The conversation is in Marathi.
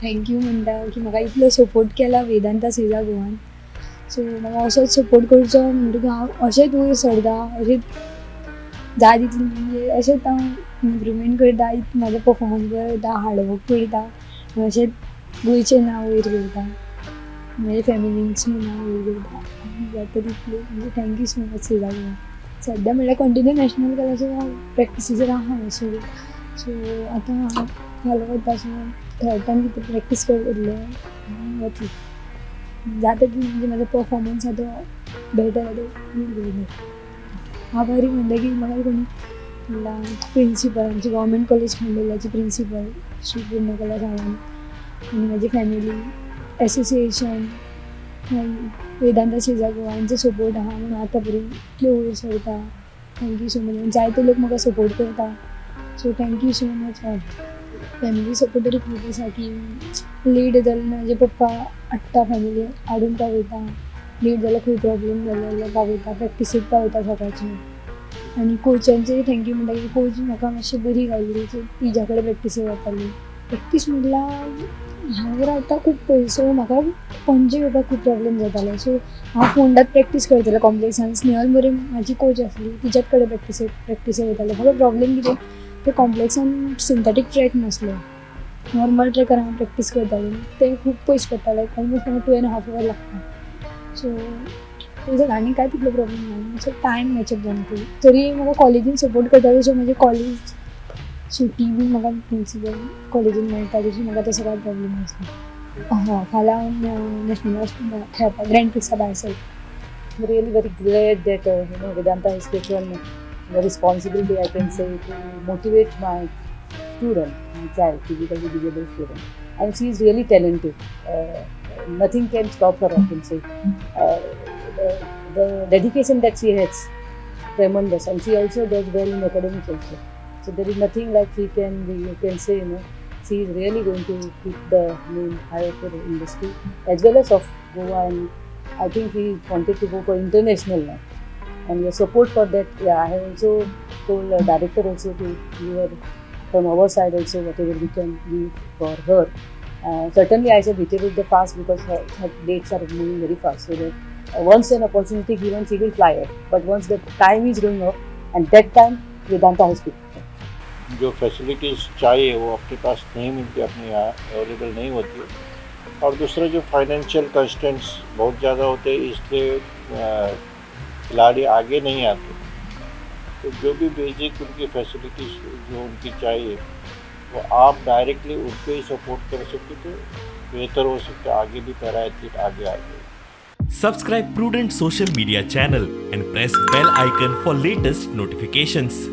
थँक्यू म्हणटा की म्हाका इतलो सपोर्ट केला वेदांता सेजा गोवान. सो म्हाका असोच सपोर्ट करचो म्हणटकीर हांव अशेंच वयर सरता, अशेंच जाय तितलें म्हणजे अशेंच हांव इम्प्रुवमेंट करता, म्हाजो परफॉर्मन्स करता, हार्डवर्क करता, अशेंच गोंयचें नांव वयर करता, म्हज्या फॅमिलीचें नांव वयर करता. जाता तितलें म्हणजे थँक्यू सो मच सेजा गोवान. सद्या म्हणल्यार कंटिन्यू नॅशनल केला सो हांव प्रॅक्टिसीचेर आहा. सो आतां हांव फाल्यां वता सो थर्डान कितें प्रॅक्टीस करतलें आनी वतलें. जाता तितलें म्हणजे म्हाजो परफॉर्मन्स आहा तो बेटर आहा तो वयर करतलें. आभारी म्हणटा की म्हाका कोणी म्हणल्यार प्रिंसिपल आमचे गव्हर्मेंट कॉलेज खांडोळाचे प्रिंसिपल श्री पूर्णकला सावंत आनी म्हाजी फॅमिली, एसोसिएशन, मागीर वेदांता सेजा गोवांचो सपोर्ट आहा म्हणून आतां पर्यंत इतल्यो वयर सरता. Thank you so much. जायते लोक म्हाका सपोर्ट करता. So thank you so much all. Family support तरी खूब आसा की लेट जाल्यार म्हाजे पप्पा हाडटा फॅमिली हाडून पावयता. लेट जाल्यार खंय प्रॉब्लेम जालो जाल्यार पावयता, प्रॅक्टिसेक पावयता सकाळचें. आनी कोचांचेय थँक्यू म्हणटा की कोच म्हाका मातशी बरी गावली. सो तिच्या कडेन प्रॅक्टिसेक वताली. प्रॅक्टीस म्हणल्यार हांव रावतां खूब पयस सो म्हाका पणजे येवपाक खूब प्रॉब्लेम जातालो. सो हांव फोंडाच प्रॅक्टीस करतालें कॉम्प्लॅक्सान. स्नेहल मोरे म्हाजी कोच आसली तिच्याच कडेन प्रॅक्टिसेक वतालें. म्हाका प्रॉब्लेम कितें ते कॉम्प्लॅक्सान सिंथेटीक ट्रॅक नासलो. नॉर्मल ट्रॅकार हांव प्रॅक्टीस करतालें. ते खूब पयस पडटा लायक ऑलमोस्ट म्हाका 2.5 hours लागता. सो तेजो आनी कांय तितलो प्रॉब्लेम ना. सो टायम मॅचअप जालो तरी म्हाका कॉलेजीन सपोर्ट करतालो. सो म्हाजे कॉलेज सुटी बी म्हाका प्रिंसिपल कॉलेजीन मेळटा तशी म्हाका तसो कांय प्रॉब्लेम नासलो. फाल्यां हांव नॅशनल खेळपाक ग्रँड प्रिक्सा भायर सरता. I'm really very glad that Vedanta has taken the responsibility, I can say, to motivate my student, my child, physically disabled student. And she is really talented. Nothing can stop her, I can say. The dedication that she has, tremendous. And she also does well in academics also. So there is nothing like you can say, she is really going to keep the name higher for the industry as well as of Goa. And I think he wanted to go for international now, and your support for that. Yeah, I have also told the director also to give her from our side also whatever we can give for her. Certainly, I said whichever is the fast because her dates are moving very fast. So that once an opportunity given, she will fly it. But once the time is going up, and that time Vedanta has picked. जो फैसिलिटीज़ चाहिए वो अपने पास नहीं मिलती, अपने यहाँ अवेलेबल नहीं होती है. और दूसरा जो फाइनेंशियल कंस्टेंट्स बहुत ज़्यादा होते हैं इसलिए खिलाड़ी आगे नहीं आते. तो जो भी बेसिक उनकी फैसिलिटीज़ जो उनकी चाहिए वो आप डायरेक्टली उनको ही सपोर्ट कर सकते तो बेहतर हो सकता, आगे भी पैरा एथलीट आगे आ जाए. Subscribe Prudent social media channel and press bell icon for latest notifications.